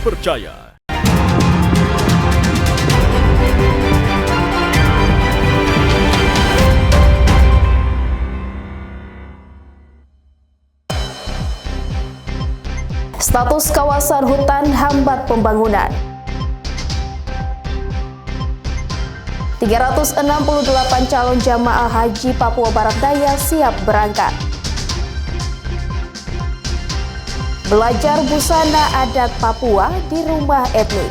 terpercaya. Status kawasan hutan hambat pembangunan. 368 calon jamaah haji Papua Barat Daya siap berangkat. Belajar busana adat Papua di rumah etnik.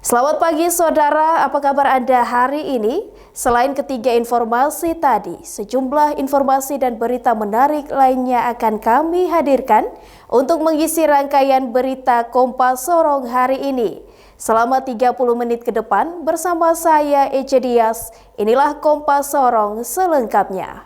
Selamat pagi saudara, apa kabar Anda hari ini? Selain ketiga informasi tadi, sejumlah informasi dan berita menarik lainnya akan kami hadirkan untuk mengisi rangkaian berita Kompas Sorong hari ini. Selama 30 menit ke depan bersama saya Ece Dias, inilah Kompas Sorong selengkapnya.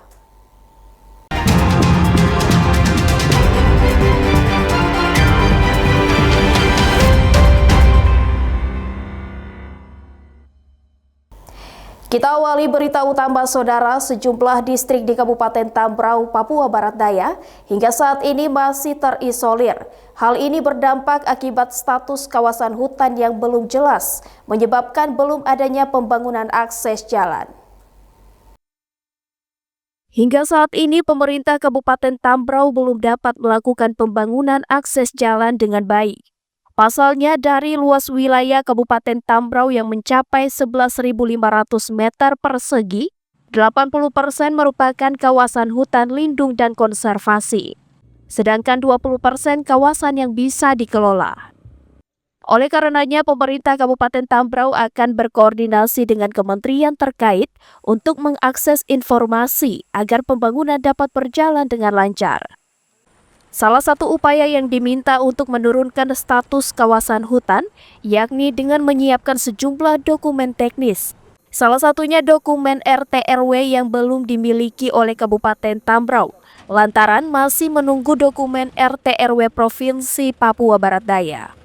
Kita awali berita utama saudara, sejumlah distrik di Kabupaten Tambrau, Papua Barat Daya hingga saat ini masih terisolir. Hal ini berdampak akibat status kawasan hutan yang belum jelas, menyebabkan belum adanya pembangunan akses jalan. Hingga saat ini pemerintah Kabupaten Tambrau belum dapat melakukan pembangunan akses jalan dengan baik. Pasalnya dari luas wilayah Kabupaten Tambrau yang mencapai 11.500 meter persegi, 80% merupakan kawasan hutan lindung dan konservasi, sedangkan 20% kawasan yang bisa dikelola. Oleh karenanya, pemerintah Kabupaten Tambrau akan berkoordinasi dengan kementerian terkait untuk mengakses informasi agar pembangunan dapat berjalan dengan lancar. Salah satu upaya yang diminta untuk menurunkan status kawasan hutan, yakni dengan menyiapkan sejumlah dokumen teknis. Salah satunya dokumen RT/RW yang belum dimiliki oleh Kabupaten Tambrau, lantaran masih menunggu dokumen RT/RW Provinsi Papua Barat Daya.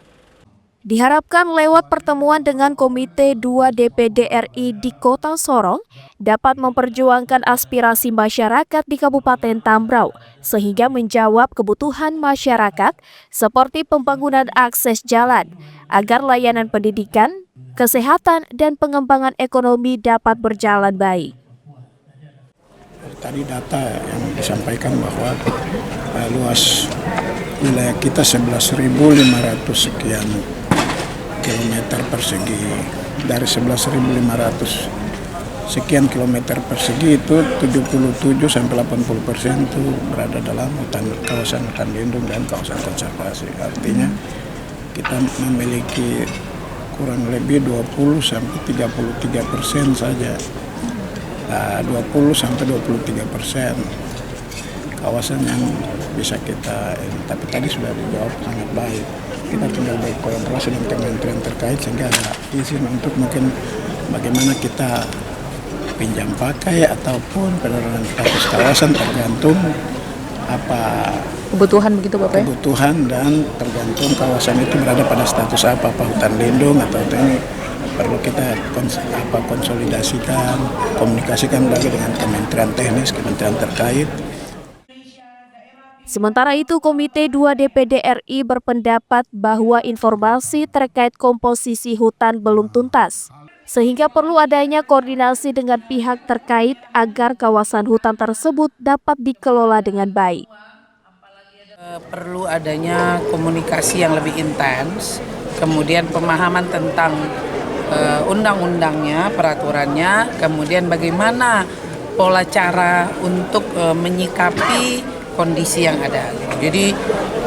Diharapkan lewat pertemuan dengan Komite 2 DPD RI di Kota Sorong dapat memperjuangkan aspirasi masyarakat di Kabupaten Tambrau sehingga menjawab kebutuhan masyarakat seperti pembangunan akses jalan agar layanan pendidikan, kesehatan, dan pengembangan ekonomi dapat berjalan baik. Tadi data yang disampaikan bahwa luas wilayah kita 11.500 sekian kilometer persegi. Dari 11.500 sekian kilometer persegi itu 77 sampai 80% itu berada dalam kawasan hutan lindung dan kawasan konservasi. Artinya kita memiliki kurang lebih 20 sampai 33% saja. 20 sampai 23% kawasan yang bisa kita tapi tadi sudah dijawab sangat baik. Kita tinggal berkolaborasi dengan kementerian terkait sehingga ada izin untuk mungkin bagaimana kita pinjam pakai ataupun penurunan status kawasan tergantung apa kebutuhan begitu Bapak? Kebutuhan dan tergantung kawasan itu berada pada status apa hutan lindung atau ini perlu kita konsolidasikan, komunikasikan lagi dengan kementerian teknis, kementerian terkait. Sementara itu, Komite 2 DPD RI berpendapat bahwa informasi terkait komposisi hutan belum tuntas, sehingga perlu adanya koordinasi dengan pihak terkait agar kawasan hutan tersebut dapat dikelola dengan baik. Perlu adanya komunikasi yang lebih intens, kemudian pemahaman tentang undang-undangnya, peraturannya, kemudian bagaimana pola cara untuk menyikapi kondisi yang ada. Jadi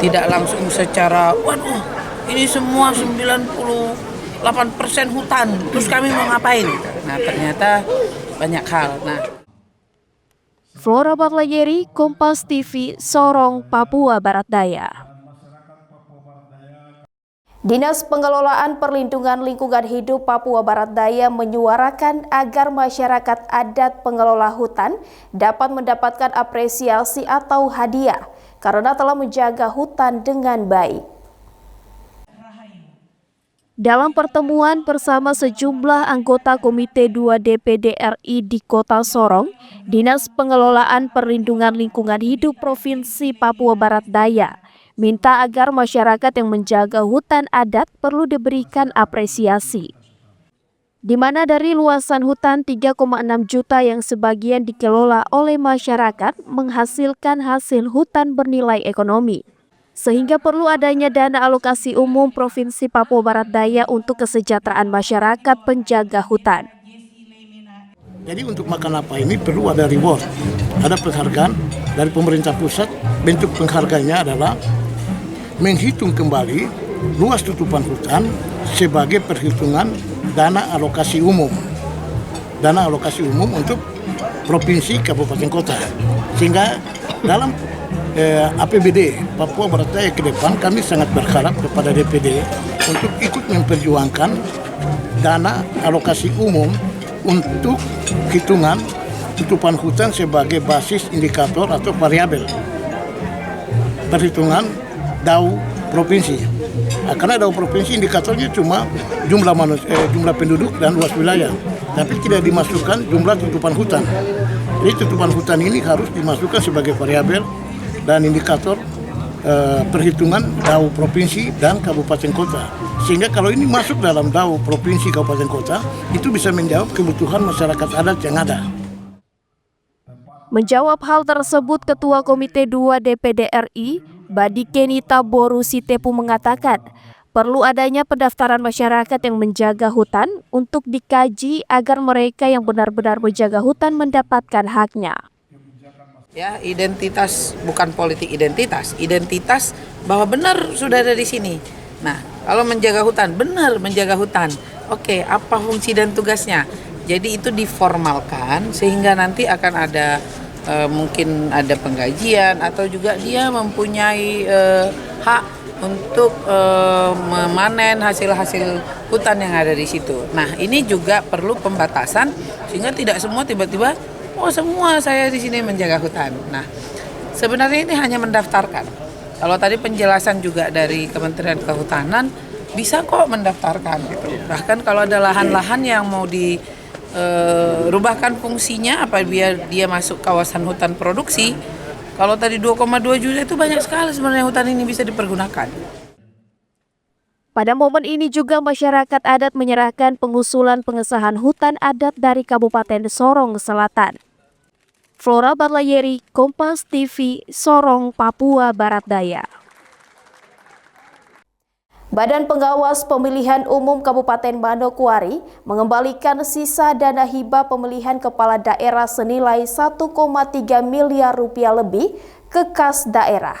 tidak langsung secara, waduh ini semua 98% hutan, terus kami mau ngapain? Nah ternyata banyak hal. Flora Barlayeri, Kompas TV, Sorong, Papua Barat Daya. Dinas Pengelolaan Perlindungan Lingkungan Hidup Papua Barat Daya menyuarakan agar masyarakat adat pengelola hutan dapat mendapatkan apresiasi atau hadiah karena telah menjaga hutan dengan baik. Dalam pertemuan bersama sejumlah anggota Komite 2 DPD RI di Kota Sorong, Dinas Pengelolaan Perlindungan Lingkungan Hidup Provinsi Papua Barat Daya minta agar masyarakat yang menjaga hutan adat perlu diberikan apresiasi. Di mana dari luasan hutan 3,6 juta yang sebagian dikelola oleh masyarakat menghasilkan hasil hutan bernilai ekonomi. Sehingga perlu adanya dana alokasi umum Provinsi Papua Barat Daya untuk kesejahteraan masyarakat penjaga hutan. Jadi untuk makan apa ini perlu ada reward, ada penghargaan dari pemerintah pusat. Bentuk penghargaannya adalah menghitung kembali luas tutupan hutan sebagai perhitungan dana alokasi umum. Dana alokasi umum untuk provinsi, kabupaten, kota. Sehingga dalam APBD Papua Barat Daya ke depan kami sangat berharap kepada DPD untuk ikut memperjuangkan dana alokasi umum untuk hitungan tutupan hutan sebagai basis indikator atau variabel perhitungan DAU provinsi. Karena DAU provinsi indikatornya cuma jumlah penduduk dan luas wilayah, tapi tidak dimasukkan jumlah tutupan hutan. Jadi tutupan hutan ini harus dimasukkan sebagai variabel dan indikator perhitungan DAU provinsi dan kabupaten kota. Sehingga kalau ini masuk dalam DAU provinsi, kabupaten, kota, itu bisa menjawab kebutuhan masyarakat adat yang ada. Menjawab hal tersebut, Ketua Komite 2 DPD RI, Badikenita Boru Sitepu mengatakan, perlu adanya pendaftaran masyarakat yang menjaga hutan untuk dikaji agar mereka yang benar-benar menjaga hutan mendapatkan haknya. Ya, identitas bukan politik identitas bahwa benar sudah ada di sini. Nah, kalau menjaga hutan, benar menjaga hutan. Oke, apa fungsi dan tugasnya? Jadi itu diformalkan sehingga nanti akan ada mungkin ada penggajian atau juga dia mempunyai hak untuk memanen hasil-hasil hutan yang ada di situ. Nah, ini juga perlu pembatasan sehingga tidak semua tiba-tiba semua saya di sini menjaga hutan. Nah, sebenarnya ini hanya mendaftarkan. Kalau tadi penjelasan juga dari Kementerian Kehutanan, bisa kok mendaftarkan gitu. Bahkan kalau ada lahan-lahan yang mau dirubahkan fungsinya apa biar dia masuk kawasan hutan produksi. Kalau tadi 2,2 juta itu banyak sekali sebenarnya hutan ini bisa dipergunakan. Pada momen ini juga masyarakat adat menyerahkan pengusulan pengesahan hutan adat dari Kabupaten Sorong Selatan. Flora Barlayeri, Kompas TV, Sorong, Papua Barat Daya. Badan Pengawas Pemilihan Umum Kabupaten Manokwari mengembalikan sisa dana hibah pemilihan kepala daerah senilai 1,3 miliar rupiah lebih ke kas daerah.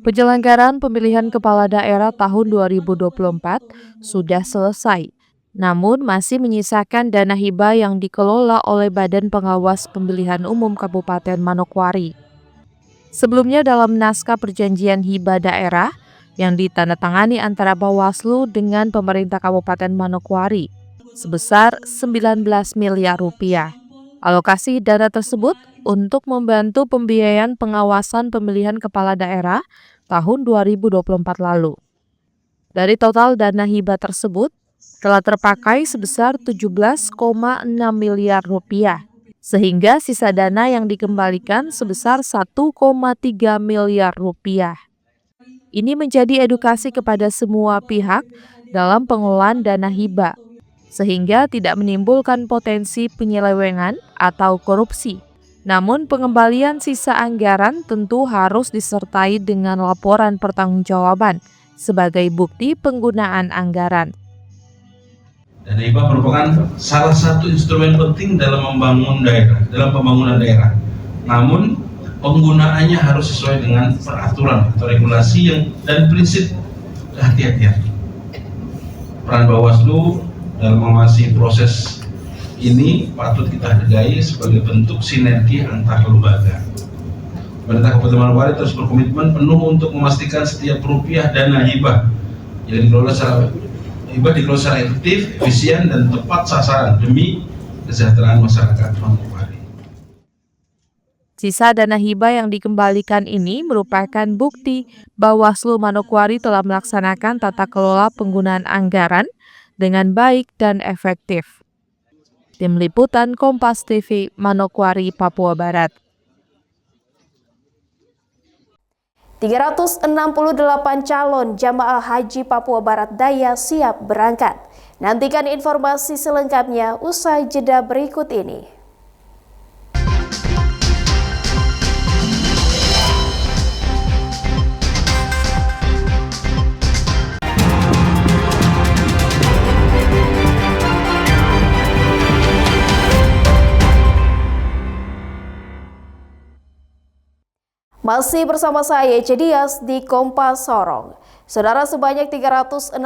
Penyelenggaraan pemilihan kepala daerah tahun 2024 sudah selesai, namun masih menyisakan dana hibah yang dikelola oleh Badan Pengawas Pemilihan Umum Kabupaten Manokwari. Sebelumnya dalam naskah perjanjian hibah daerah yang ditandatangani antara Bawaslu dengan pemerintah Kabupaten Manokwari sebesar 19 miliar rupiah. Alokasi dana tersebut untuk membantu pembiayaan pengawasan pemilihan kepala daerah tahun 2024 lalu. Dari total dana hibah tersebut, telah terpakai sebesar 17,6 miliar rupiah, sehingga sisa dana yang dikembalikan sebesar 1,3 miliar rupiah. Ini menjadi edukasi kepada semua pihak dalam pengelolaan dana hibah, sehingga tidak menimbulkan potensi penyelewengan atau korupsi. Namun pengembalian sisa anggaran tentu harus disertai dengan laporan pertanggungjawaban sebagai bukti penggunaan anggaran. Dana hibah merupakan salah satu instrumen penting dalam membangun daerah, dalam pembangunan daerah. Namun penggunaannya harus sesuai dengan peraturan atau regulasi dan prinsip kehati-hatian. Peran Bawaslu dalam mengawasi proses ini patut kita hargai sebagai bentuk sinergi antar lembaga. Pemerintah Kabupaten Manokwari terus berkomitmen penuh untuk memastikan setiap rupiah dana hibah yang dikelola secara efektif, efisien, dan tepat sasaran demi kesejahteraan masyarakat Manokwari. Sisa dana hibah yang dikembalikan ini merupakan bukti Bawaslu Manokwari telah melaksanakan tata kelola penggunaan anggaran dengan baik dan efektif. Tim Liputan Kompas TV, Manokwari, Papua Barat. 368 calon jamaah haji Papua Barat Daya siap berangkat. Nantikan informasi selengkapnya usai jeda berikut ini. Masih bersama saya, Cedias, di Kompas Sorong. Saudara, sebanyak 368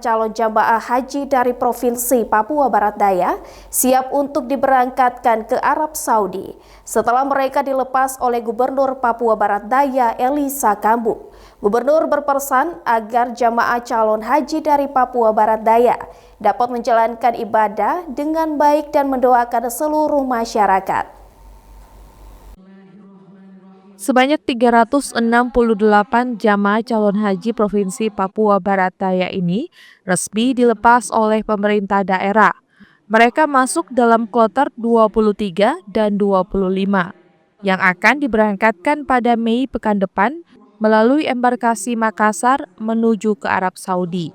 calon jamaah haji dari Provinsi Papua Barat Daya siap untuk diberangkatkan ke Arab Saudi setelah mereka dilepas oleh Gubernur Papua Barat Daya Elisa Kambu. Gubernur berpesan agar jamaah calon haji dari Papua Barat Daya dapat menjalankan ibadah dengan baik dan mendoakan seluruh masyarakat. Sebanyak 368 jamaah calon haji Provinsi Papua Barat Daya ini resmi dilepas oleh pemerintah daerah. Mereka masuk dalam kloter 23 dan 25 yang akan diberangkatkan pada Mei pekan depan melalui embarkasi Makassar menuju ke Arab Saudi.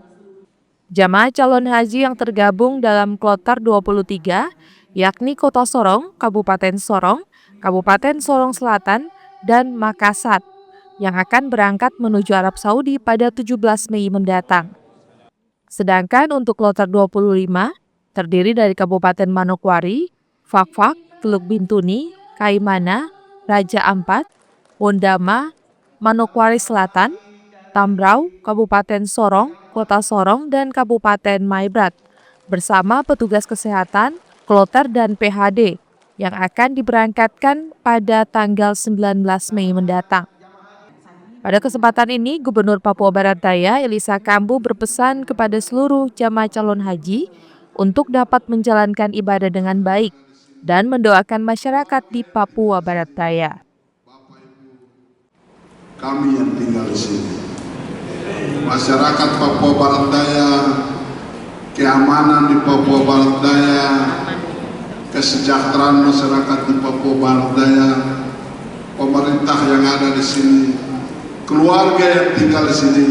Jamaah calon haji yang tergabung dalam kloter 23 yakni Kota Sorong, Kabupaten Sorong, Kabupaten Sorong Selatan, dan Makassar yang akan berangkat menuju Arab Saudi pada 17 Mei mendatang. Sedangkan untuk kloter 25 terdiri dari Kabupaten Manokwari, Fakfak, Teluk Bintuni, Kaimana, Raja Ampat, Wondama, Manokwari Selatan, Tambrau, Kabupaten Sorong, Kota Sorong, dan Kabupaten Maibrat bersama petugas kesehatan, kloter, dan PHD yang akan diberangkatkan pada tanggal 19 Mei mendatang. Pada kesempatan ini, Gubernur Papua Barat Daya Elisa Kambu berpesan kepada seluruh jamaah calon haji untuk dapat menjalankan ibadah dengan baik dan mendoakan masyarakat di Papua Barat Daya. Kami yang tinggal di sini, masyarakat Papua Barat Daya, keamanan di Papua Barat Daya, kesejahteraan masyarakat di Papua Barat Daya, pemerintah yang ada di sini, keluarga yang tinggal di sini,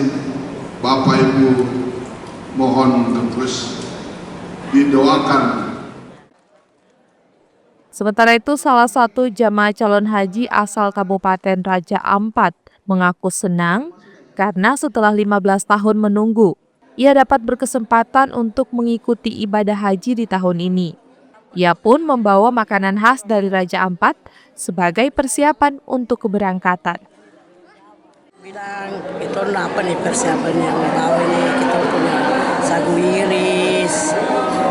Bapak Ibu, mohon terus didoakan. Sementara itu, salah satu jamaah calon haji asal Kabupaten Raja Ampat mengaku senang karena setelah 15 tahun menunggu, ia dapat berkesempatan untuk mengikuti ibadah haji di tahun ini. Ia pun membawa makanan khas dari Raja Ampat sebagai persiapan untuk keberangkatan. Bilang itu apa nih persiapan yang membawa ini, kita punya sagu iris,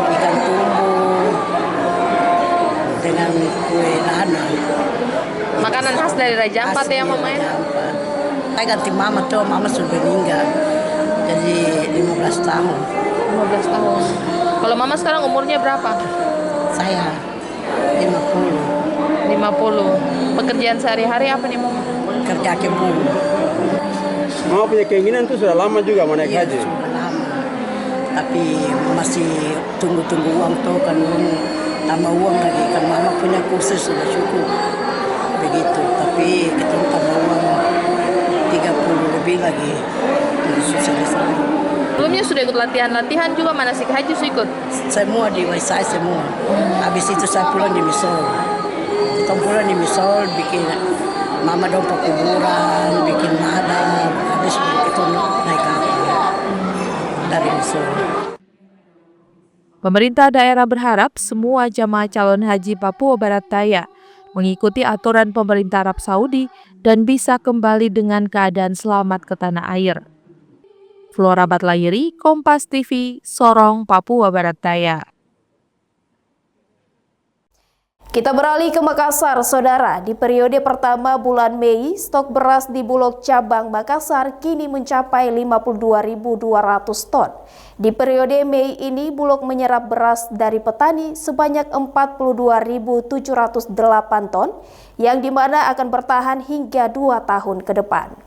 ikan tumbuk dengan kue nana. Makanan khas dari Raja Ampat ya Mama ya? Saya ganti mama tuh, mama sudah meninggal, jadi 15 tahun. 15 tahun. Kalau Mama sekarang umurnya berapa? Saya 50. 50. Pekerjaan sehari-hari apa nih Mama? Kerja kebun. Mama punya keinginan tuh sudah lama juga mau naik haji? Sudah lama. Tapi masih tunggu-tunggu uang tuh kan, tambah uang lagi kan, mama punya kursus sudah cukup. Begitu, tapi kita tambah uang 30 lebih lagi untuk selesai. Sebelumnya sudah ikut latihan juga, manasik haji sudah ikut? Semua di Waisai semua. Habis itu saya pulang di Misol. Kita pulang di Misol, bikin mama dong kuburan, bikin nada. Habis itu naik kapal dari Misol. Pemerintah daerah berharap semua jamaah calon haji Papua Barat Daya mengikuti aturan pemerintah Arab Saudi dan bisa kembali dengan keadaan selamat ke tanah air. Flora Batlayeri, Kompas TV, Sorong, Papua Barat Daya. Kita beralih ke Makassar, Saudara. Di periode pertama bulan Mei, stok beras di Bulog cabang Makassar kini mencapai 52.200 ton. Di periode Mei ini, Bulog menyerap beras dari petani sebanyak 42.708 ton, yang dimana akan bertahan hingga 2 tahun ke depan.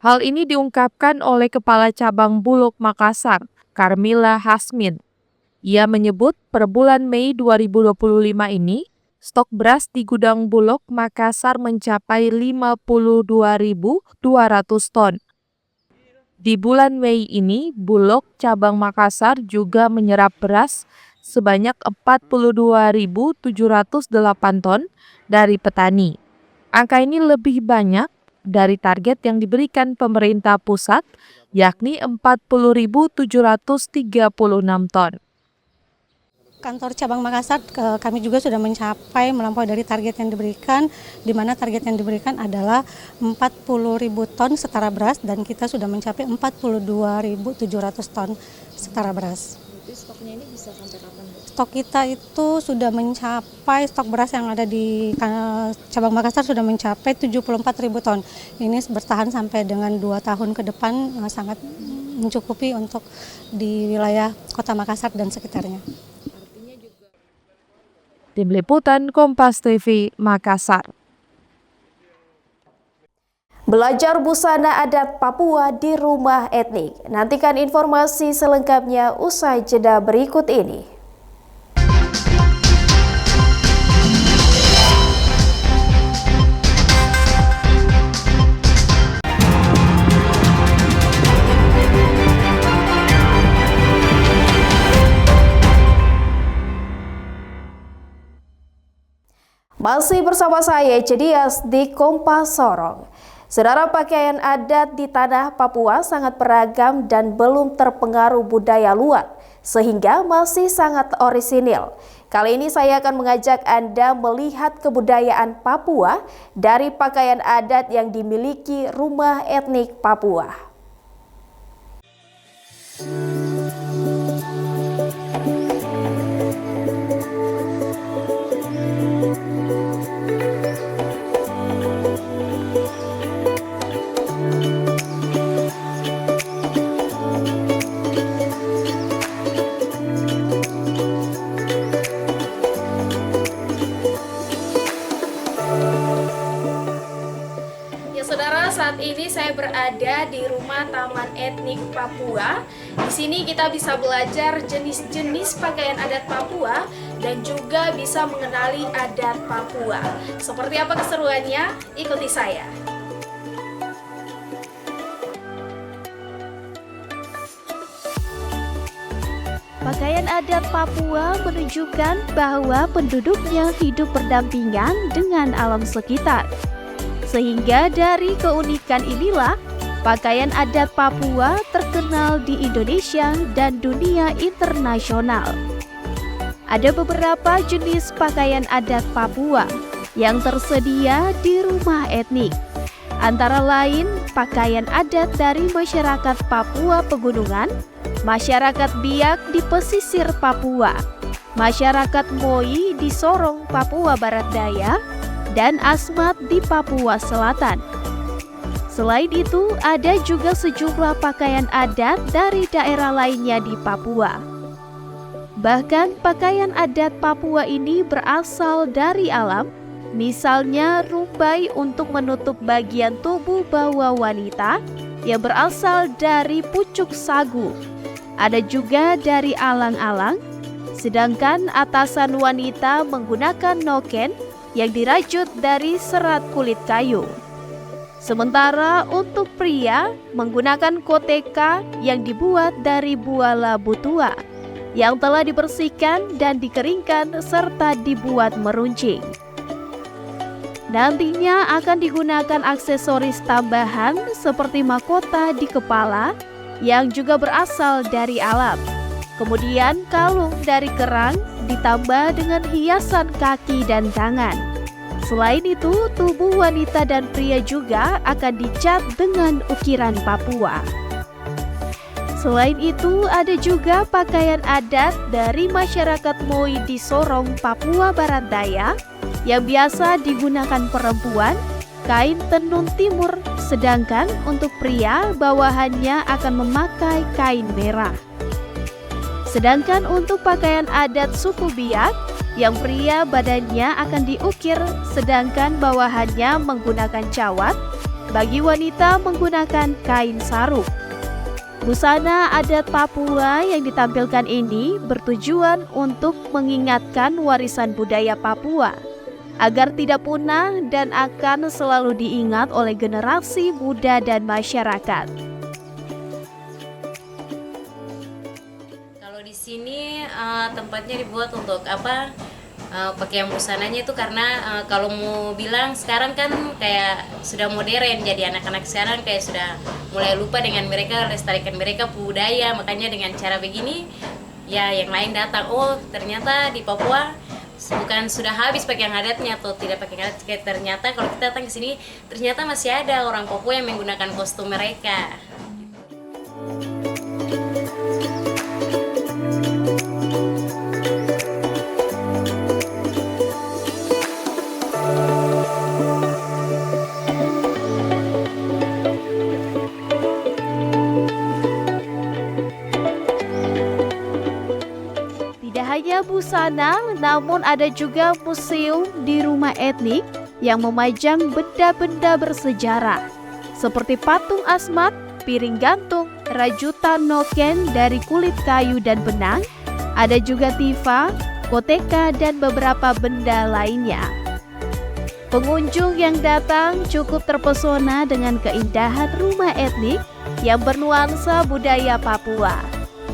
Hal ini diungkapkan oleh Kepala Cabang Bulog Makassar, Carmila Hasmin. Ia menyebut per bulan Mei 2025 ini, stok beras di gudang Bulog Makassar mencapai 52.200 ton. Di bulan Mei ini, Bulog cabang Makassar juga menyerap beras sebanyak 42.708 ton dari petani. Angka ini lebih banyak dari target yang diberikan pemerintah pusat, yakni 40.736 ton. Kantor cabang Makassar kami juga sudah mencapai melampaui dari target yang diberikan, di mana target yang diberikan adalah 40.000 ton setara beras dan kita sudah mencapai 42.700 ton setara beras. Stoknya ini bisa sampai kapan? Stok kita itu sudah mencapai, stok beras yang ada di cabang Makassar sudah mencapai 74.000 ton. Ini bertahan sampai dengan 2 tahun ke depan, sangat mencukupi untuk di wilayah Kota Makassar dan sekitarnya. Tim Liputan Kompas TV, Makassar. Belajar busana adat Papua di rumah etnik. Nantikan informasi selengkapnya usai jeda berikut ini. Masih bersama saya, Cedias di Kompas Sorong. Saudara, pakaian adat di tanah Papua sangat beragam dan belum terpengaruh budaya luar, sehingga masih sangat orisinil. Kali ini saya akan mengajak Anda melihat kebudayaan Papua dari pakaian adat yang dimiliki rumah etnik Papua. Saat ini saya berada di rumah Taman Etnik Papua. Di sini kita bisa belajar jenis-jenis pakaian adat Papua dan juga bisa mengenali adat Papua. Seperti apa keseruannya? Ikuti saya. Pakaian adat Papua menunjukkan bahwa penduduknya hidup berdampingan dengan alam sekitar. Sehingga dari keunikan inilah, pakaian adat Papua terkenal di Indonesia dan dunia internasional. Ada beberapa jenis pakaian adat Papua yang tersedia di rumah etnik. Antara lain, pakaian adat dari masyarakat Papua Pegunungan, masyarakat Biak di pesisir Papua, masyarakat Moi di Sorong, Papua Barat Daya, dan Asmat di Papua Selatan. Selain itu, ada juga sejumlah pakaian adat dari daerah lainnya di Papua. Bahkan pakaian adat Papua ini berasal dari alam, misalnya rumbai untuk menutup bagian tubuh bawah wanita yang berasal dari pucuk sagu. Ada juga dari alang-alang, sedangkan atasan wanita menggunakan noken yang dirajut dari serat kulit kayu. Sementara untuk pria menggunakan koteka yang dibuat dari buah labu tua yang telah dibersihkan dan dikeringkan serta dibuat meruncing. Nantinya akan digunakan aksesoris tambahan seperti mahkota di kepala yang juga berasal dari alam. Kemudian kalung dari kerang ditambah dengan hiasan kaki dan tangan. Selain itu, tubuh wanita dan pria juga akan dicat dengan ukiran Papua. Selain itu, ada juga pakaian adat dari masyarakat Moi di Sorong, Papua Barat Daya yang biasa digunakan perempuan, kain tenun timur, sedangkan untuk pria bawahannya akan memakai kain merah. Sedangkan untuk pakaian adat suku Biak, yang pria badannya akan diukir, sedangkan bawahannya menggunakan cawat, bagi wanita menggunakan kain sarung. Busana adat Papua yang ditampilkan ini bertujuan untuk mengingatkan warisan budaya Papua agar tidak punah dan akan selalu diingat oleh generasi muda dan masyarakat. Kalau di sini tempatnya dibuat untuk apa? Pakaian busananya itu karena kalau mau bilang sekarang kan kayak sudah modern, jadi anak-anak sekarang kayak sudah mulai lupa dengan mereka, lestarikan mereka budaya, makanya dengan cara begini ya yang lain datang, oh ternyata di Papua bukan sudah habis pakaian adatnya atau tidak pakai adat, kayak ternyata kalau kita datang ke sini ternyata masih ada orang Papua yang menggunakan kostum mereka. Hanya busana, namun ada juga museum di rumah etnik yang memajang benda-benda bersejarah seperti patung asmat, piring gantung, rajutan noken dari kulit kayu dan benang, ada juga tifa, koteka, dan beberapa benda lainnya. Pengunjung yang datang cukup terpesona dengan keindahan rumah etnik yang bernuansa budaya Papua.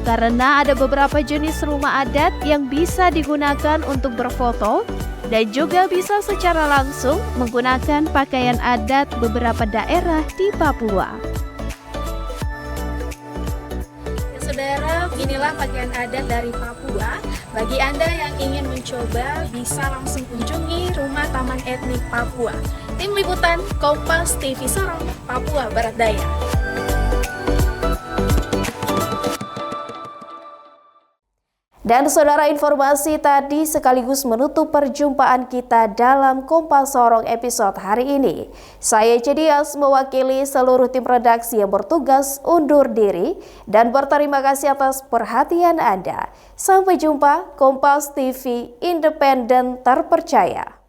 Karena ada beberapa jenis rumah adat yang bisa digunakan untuk berfoto dan juga bisa secara langsung menggunakan pakaian adat beberapa daerah di Papua. Ya, saudara, inilah pakaian adat dari Papua. Bagi Anda yang ingin mencoba, bisa langsung kunjungi Rumah Taman Etnik Papua. Tim Liputan Kompas TV Sorong, Papua Barat Daya. Dan saudara, informasi tadi sekaligus menutup perjumpaan kita dalam Kompas Sorong episode hari ini. Saya Cedias mewakili seluruh tim redaksi yang bertugas undur diri dan berterima kasih atas perhatian Anda. Sampai jumpa, Kompas TV independen terpercaya.